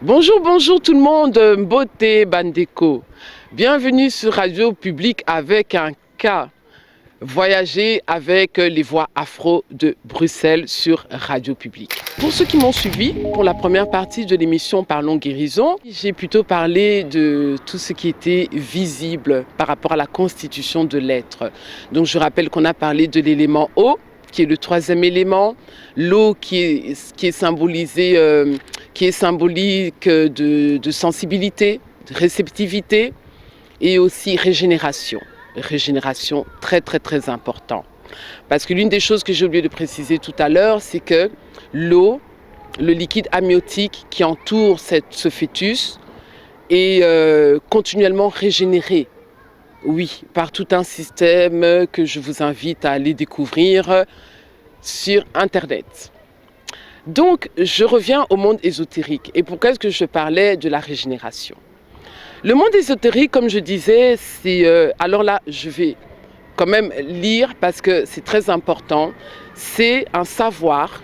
Bonjour, bonjour tout le monde, Mbote Bandeko. Bienvenue sur Radio Publique avec un cas. Voyager avec les voix afro de Bruxelles sur Radio Publique. Pour ceux qui m'ont suivi, pour la première partie de l'émission Parlons Guérison, j'ai plutôt parlé de tout ce qui était visible par rapport à la constitution de l'être. Donc je rappelle qu'on a parlé de l'élément eau, qui est le troisième élément, l'eau qui est symbolisée, qui est symbolique de sensibilité, de réceptivité et aussi régénération. Régénération très important. Parce que l'une des choses que j'ai oublié de préciser tout à l'heure, c'est que l'eau, le liquide amniotique qui entoure ce fœtus est continuellement régénéré. Oui, par tout un système que je vous invite à aller découvrir sur Internet. Donc, je reviens au monde ésotérique. Et pourquoi est-ce que je parlais de la régénération ? Le monde ésotérique, comme je disais, c'est... alors là, je vais quand même lire parce que c'est très important. C'est un savoir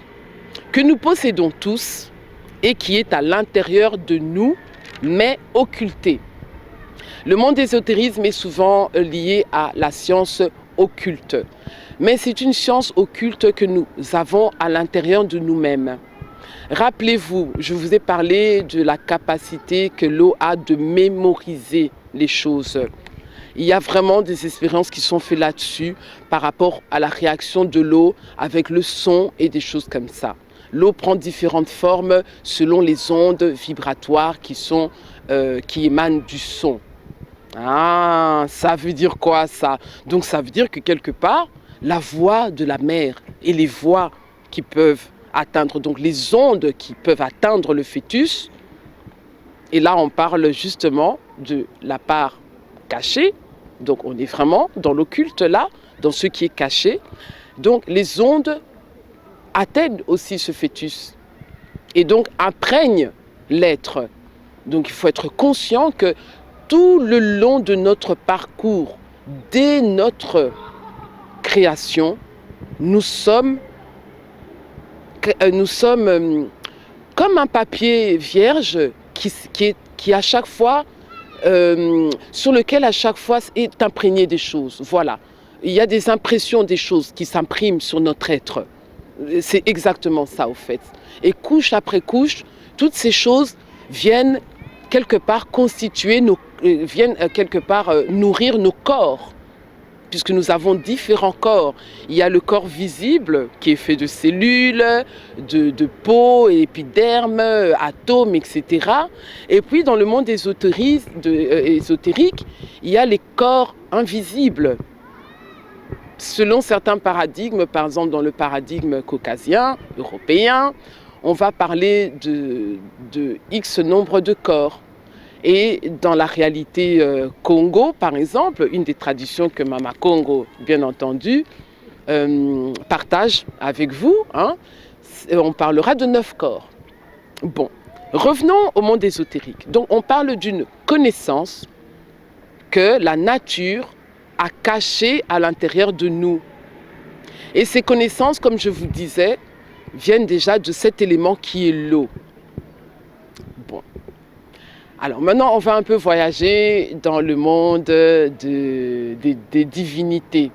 que nous possédons tous et qui est à l'intérieur de nous, mais occulté. Le monde ésotérisme est souvent lié à la science occulte. Mais c'est une science occulte que nous avons à l'intérieur de nous-mêmes. Rappelez-vous, je vous ai parlé de la capacité que l'eau a de mémoriser les choses. Il y a vraiment des expériences qui sont faites là-dessus par rapport à la réaction de l'eau avec le son et des choses comme ça. L'eau prend différentes formes selon les ondes vibratoires qui émanent du son. Ah, ça veut dire quoi ça? Donc ça veut dire que quelque part, la voix de la mer et les voix qui peuvent atteindre, donc les ondes qui peuvent atteindre le fœtus, et là on parle justement de la part cachée, donc on est vraiment dans l'occulte là, dans ce qui est caché, donc les ondes atteignent aussi ce fœtus et donc imprègnent l'être. Donc il faut être conscient que tout le long de notre parcours, dès notre création, nous sommes comme un papier vierge qui à chaque fois, sur lequel à chaque fois est imprégné des choses. Voilà, il y a des impressions des choses qui s'impriment sur notre être. C'est exactement ça au fait. Et couche après couche, toutes ces choses viennent quelque part nourrir nos corps, puisque nous avons différents corps. Il y a le corps visible qui est fait de cellules, de peau, épiderme, atomes, etc. Et puis dans le monde ésotérique, il y a les corps invisibles. Selon certains paradigmes, par exemple dans le paradigme caucasien, européen, on va parler de X nombre de corps. Et dans la réalité Congo, par exemple, une des traditions que Mama Congo, bien entendu, partage avec vous, hein, on parlera de 9 corps. Bon, revenons au monde ésotérique. Donc on parle d'une connaissance que la nature a cachée à l'intérieur de nous. Et ces connaissances, comme je vous disais, viennent déjà de cet élément qui est l'eau. Bon. Alors maintenant, on va un peu voyager dans le monde des divinités.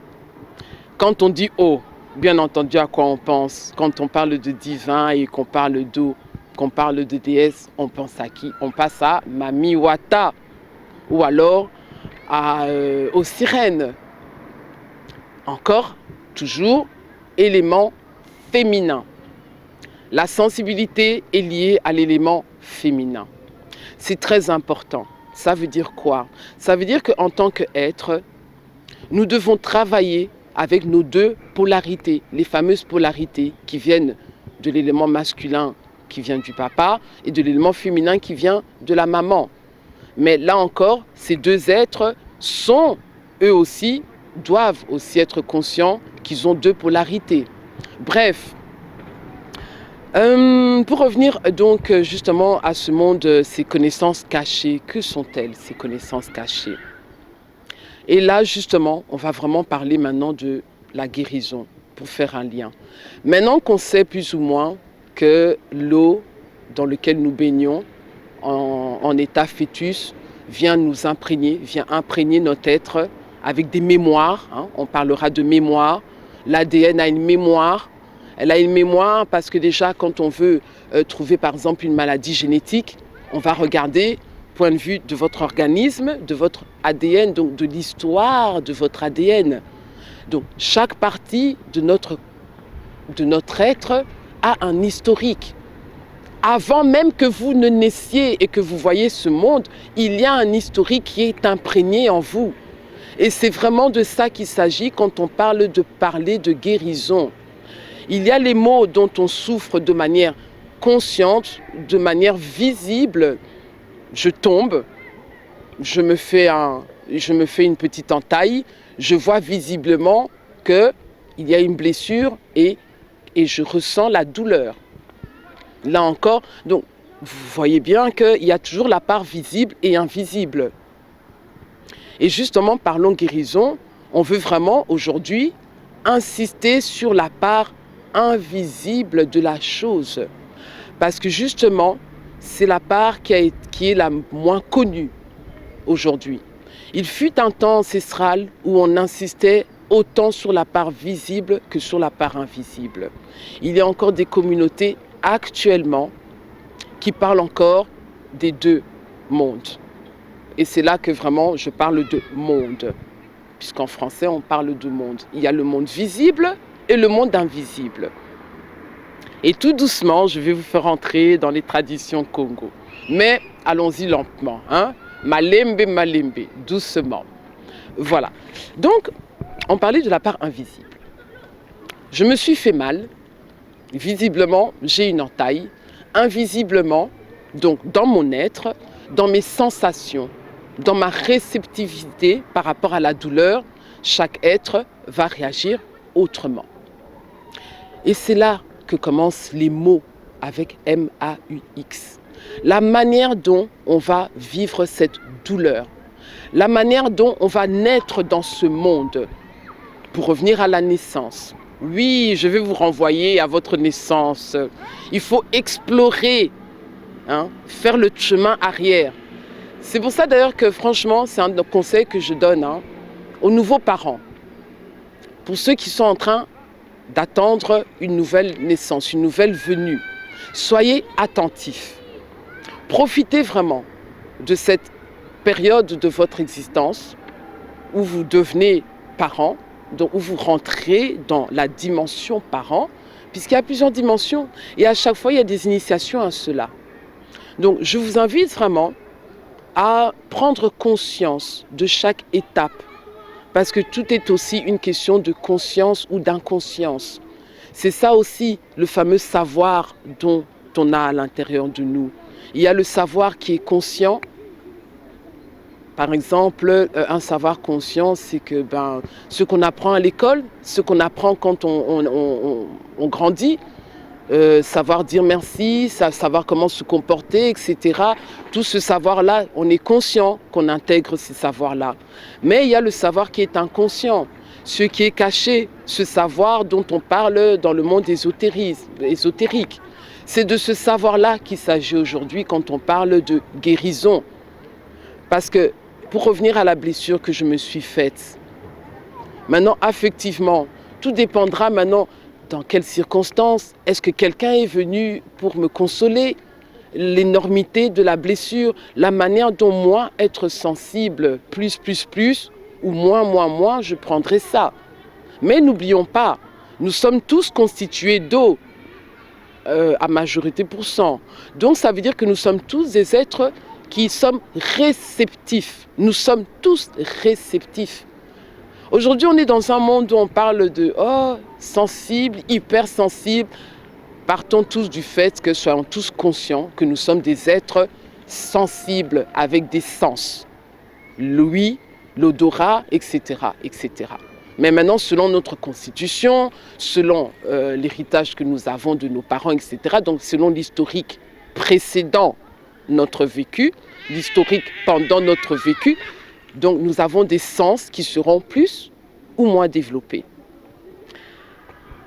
Quand on dit eau, bien entendu, à quoi on pense? Quand on parle de divin et qu'on parle d'eau, qu'on parle de déesse, on pense à qui? On passe à Mami Wata ou alors aux sirènes. Encore, toujours, élément féminin. La sensibilité est liée à l'élément féminin. C'est très important. Ça veut dire quoi? Ça veut dire qu'en tant qu'être, nous devons travailler avec nos deux polarités, les fameuses polarités qui viennent de l'élément masculin qui vient du papa et de l'élément féminin qui vient de la maman. Mais là encore, ces deux êtres sont, eux aussi, doivent aussi être conscients qu'ils ont deux polarités. Bref, pour revenir donc justement à ce monde, ces connaissances cachées, que sont-elles ces connaissances cachées? Et là justement, on va vraiment parler maintenant de la guérison, pour faire un lien. Maintenant qu'on sait plus ou moins que l'eau dans laquelle nous baignons, en état fœtus vient nous imprégner, vient imprégner notre être avec des mémoires. Hein. On parlera de mémoire. L'ADN a une mémoire. Elle a une mémoire parce que déjà, quand on veut trouver par exemple une maladie génétique, on va regarder point de vue de votre organisme, de votre ADN, donc de l'histoire de votre ADN. Donc chaque partie de notre être a un historique. Avant même que vous ne naissiez et que vous voyez ce monde, il y a un historique qui est imprégné en vous. Et c'est vraiment de ça qu'il s'agit quand on parle de parler de guérison. Il y a les maux dont on souffre de manière consciente, de manière visible. Je tombe, je me fais une petite entaille, je vois visiblement qu'il y a une blessure et je ressens la douleur. Là encore, donc vous voyez bien qu'il y a toujours la part visible et invisible. Et justement, parlons guérison, on veut vraiment aujourd'hui insister sur la part invisible de la chose. Parce que justement, c'est la part qui est la moins connue aujourd'hui. Il fut un temps ancestral où on insistait autant sur la part visible que sur la part invisible. Il y a encore des communautés actuellement qui parlent encore des deux mondes. Et c'est là que vraiment je parle de monde, puisqu'en français on parle de monde. Il y a le monde visible et le monde invisible. Et tout doucement, je vais vous faire entrer dans les traditions Congo. Mais allons-y lentement, hein? Malembe, malembe, doucement. Voilà. Donc, on parlait de la part invisible. Je me suis fait mal. Visiblement, j'ai une entaille. Invisiblement, donc dans mon être, dans mes sensations, dans ma réceptivité par rapport à la douleur, chaque être va réagir autrement. Et c'est là que commencent les mots avec M-A-U-X. La manière dont on va vivre cette douleur, la manière dont on va naître dans ce monde. Pour revenir à la naissance, oui, je vais vous renvoyer à votre naissance. Il faut explorer, hein, faire le chemin arrière. C'est pour ça d'ailleurs que franchement, c'est un conseil que je donne aux nouveaux parents. Pour ceux qui sont en train d'attendre une nouvelle naissance, une nouvelle venue. Soyez attentifs. Profitez vraiment de cette période de votre existence où vous devenez parent, donc où vous rentrez dans la dimension parent, puisqu'il y a plusieurs dimensions et à chaque fois il y a des initiations à cela. Donc je vous invite vraiment à prendre conscience de chaque étape. Parce que tout est aussi une question de conscience ou d'inconscience. C'est ça aussi le fameux savoir dont on a à l'intérieur de nous. Il y a le savoir qui est conscient. Par exemple, un savoir conscient, c'est que ce qu'on apprend à l'école, ce qu'on apprend quand on grandit, savoir dire merci, savoir comment se comporter, etc. Tout ce savoir-là, on est conscient qu'on intègre ces savoirs-là. Mais il y a le savoir qui est inconscient, ce qui est caché, ce savoir dont on parle dans le monde ésotérique. C'est de ce savoir-là qu'il s'agit aujourd'hui quand on parle de guérison. Parce que, pour revenir à la blessure que je me suis faite, maintenant, affectivement, tout dépendra maintenant dans quelles circonstances. Est-ce que quelqu'un est venu pour me consoler? L'énormité de la blessure, la manière dont moi, être sensible, plus, ou moins, je prendrai ça. Mais n'oublions pas, nous sommes tous constitués d'eau, à majorité %. Donc ça veut dire que nous sommes tous des êtres qui sommes réceptifs. Nous sommes tous réceptifs. Aujourd'hui, on est dans un monde où on parle de sensible, hypersensible. Partons tous du fait que soyons tous conscients que nous sommes des êtres sensibles avec des sens. L'ouïe, l'odorat, etc., etc. Mais maintenant, selon notre constitution, selon l'héritage que nous avons de nos parents, etc., donc selon l'historique précédent notre vécu, l'historique pendant notre vécu, donc nous avons des sens qui seront plus ou moins développés.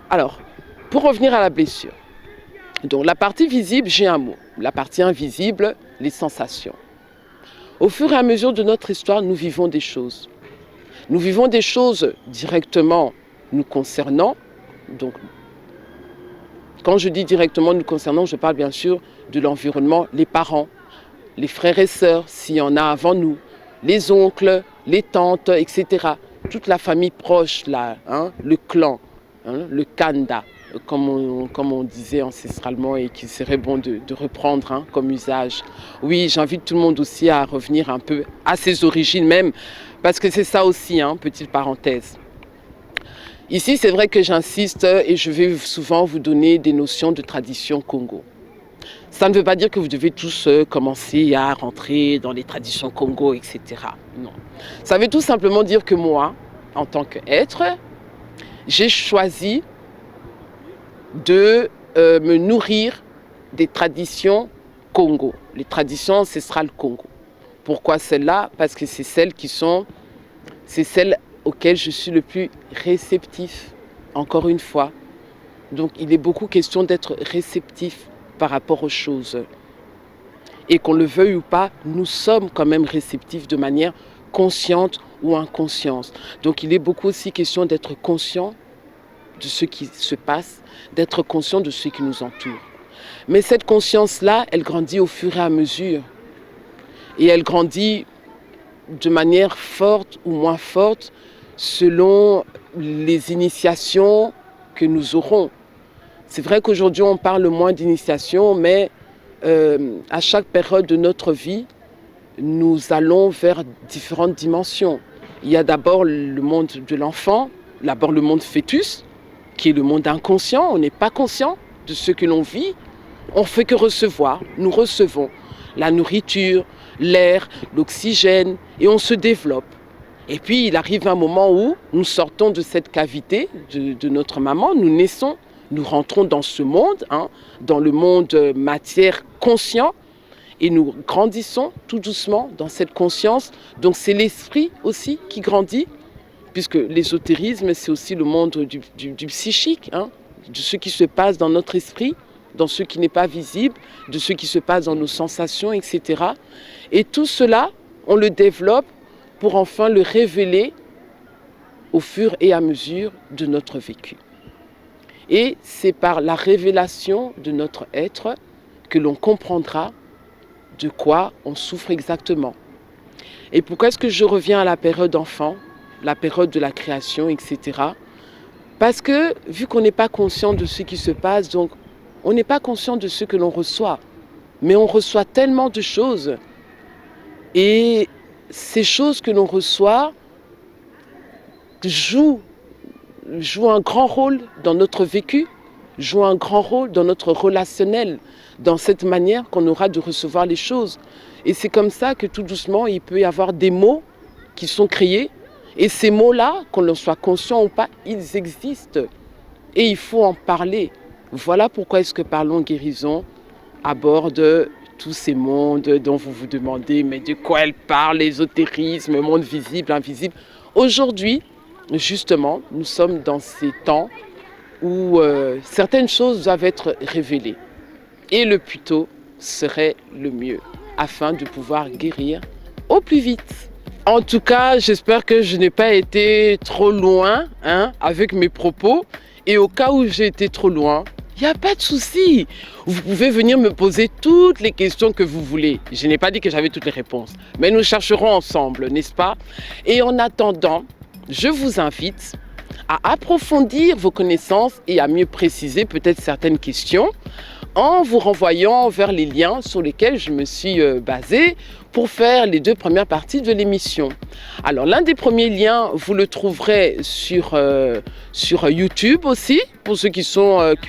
Alors, pour revenir à la blessure, donc la partie visible, j'ai un mot. La partie invisible, les sensations. Au fur et à mesure de notre histoire, nous vivons des choses. Nous vivons des choses directement nous concernant. Donc, quand je dis directement nous concernant, je parle bien sûr de l'environnement, les parents, les frères et sœurs, s'il y en a avant nous, les oncles, les tantes, etc. Toute la famille proche, là, hein, le clan, hein, le kanda, comme on disait ancestralement et qu'il serait bon de reprendre hein, comme usage. Oui, j'invite tout le monde aussi à revenir un peu à ses origines même, parce que c'est ça aussi, hein, petite parenthèse. Ici, c'est vrai que j'insiste et je vais souvent vous donner des notions de tradition Congo. Ça ne veut pas dire que vous devez tous commencer à rentrer dans les traditions Congo, etc. Non. Ça veut tout simplement dire que moi, en tant qu'être, j'ai choisi de me nourrir des traditions Congo, les traditions ancestrales Congo. Pourquoi celles-là? Parce que c'est celles auxquelles je suis le plus réceptif, encore une fois. Donc il est beaucoup question d'être réceptif par rapport aux choses. Et qu'on le veuille ou pas, nous sommes quand même réceptifs de manière consciente ou inconsciente. Donc il est beaucoup aussi question d'être conscient de ce qui se passe, d'être conscient de ce qui nous entoure. Mais cette conscience-là, elle grandit au fur et à mesure. Et elle grandit de manière forte ou moins forte selon les initiations que nous aurons. C'est vrai qu'aujourd'hui, on parle moins d'initiation, mais à chaque période de notre vie, nous allons vers différentes dimensions. Il y a d'abord le monde de l'enfant, d'abord le monde fœtus, qui est le monde inconscient. On n'est pas conscient de ce que l'on vit. On ne fait que recevoir. Nous recevons la nourriture, l'air, l'oxygène, et on se développe. Et puis, il arrive un moment où nous sortons de cette cavité de notre maman, nous naissons, nous rentrons dans ce monde, hein, dans le monde matière conscient, et nous grandissons tout doucement dans cette conscience. Donc, c'est l'esprit aussi qui grandit, puisque l'ésotérisme, c'est aussi le monde du psychique, hein, de ce qui se passe dans notre esprit, dans ce qui n'est pas visible, de ce qui se passe dans nos sensations, etc. Et tout cela, on le développe pour enfin le révéler au fur et à mesure de notre vécu. Et c'est par la révélation de notre être que l'on comprendra de quoi on souffre exactement. Et pourquoi est-ce que je reviens à la période enfant, la période de la création, etc. Parce que vu qu'on n'est pas conscient de ce qui se passe, donc on n'est pas conscient de ce que l'on reçoit. Mais on reçoit tellement de choses. Et ces choses que l'on reçoit jouent un grand rôle dans notre vécu, jouent un grand rôle dans notre relationnel, dans cette manière qu'on aura de recevoir les choses. Et c'est comme ça que tout doucement, il peut y avoir des mots qui sont créés. Et ces mots-là, qu'on en soit conscient ou pas, ils existent. Et il faut en parler. Voilà pourquoi est-ce que Parlons Guérison aborde tous ces mondes dont vous vous demandez, mais de quoi elle parle, l'ésotérisme, monde visible, invisible. Aujourd'hui, justement, nous sommes dans ces temps où certaines choses doivent être révélées. Et le plus tôt serait le mieux, afin de pouvoir guérir au plus vite. En tout cas, j'espère que je n'ai pas été trop loin hein, avec mes propos. Et au cas où j'ai été trop loin, il n'y a pas de souci. Vous pouvez venir me poser toutes les questions que vous voulez. Je n'ai pas dit que j'avais toutes les réponses, mais nous chercherons ensemble, n'est-ce pas? Et en attendant, je vous invite à approfondir vos connaissances et à mieux préciser peut-être certaines questions en vous renvoyant vers les liens sur lesquels je me suis basée pour faire les 2 premières parties de l'émission. Alors l'un des premiers liens, vous le trouverez sur YouTube aussi, pour ceux qui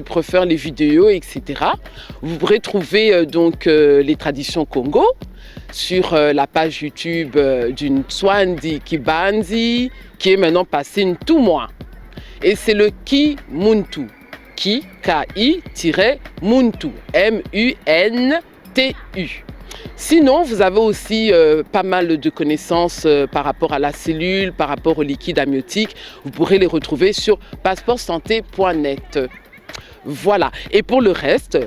préfèrent les vidéos, etc. Vous pourrez trouver donc les traditions Congo sur la page YouTube d'une Tswandi Kibanzi qui est maintenant passée Ntumwa. Et c'est le Kimuntu. Ki-Muntu, M-U-N-T-U. Sinon, vous avez aussi pas mal de connaissances par rapport à la cellule, par rapport au liquide amniotique. Vous pourrez les retrouver sur passeportsanté.net. Voilà. Et pour le reste,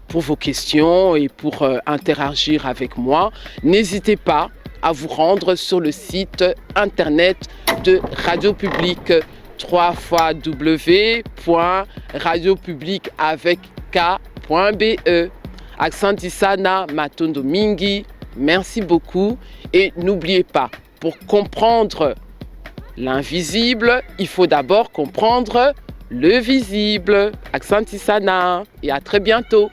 pour vos questions et pour interagir avec moi. N'hésitez pas à vous rendre sur le site internet de Radio Publique, www.radiopublique.be. Aksanti sana matondo mingi. Merci beaucoup et n'oubliez pas, pour comprendre l'invisible, il faut d'abord comprendre le visible. Aksanti sana et à très bientôt.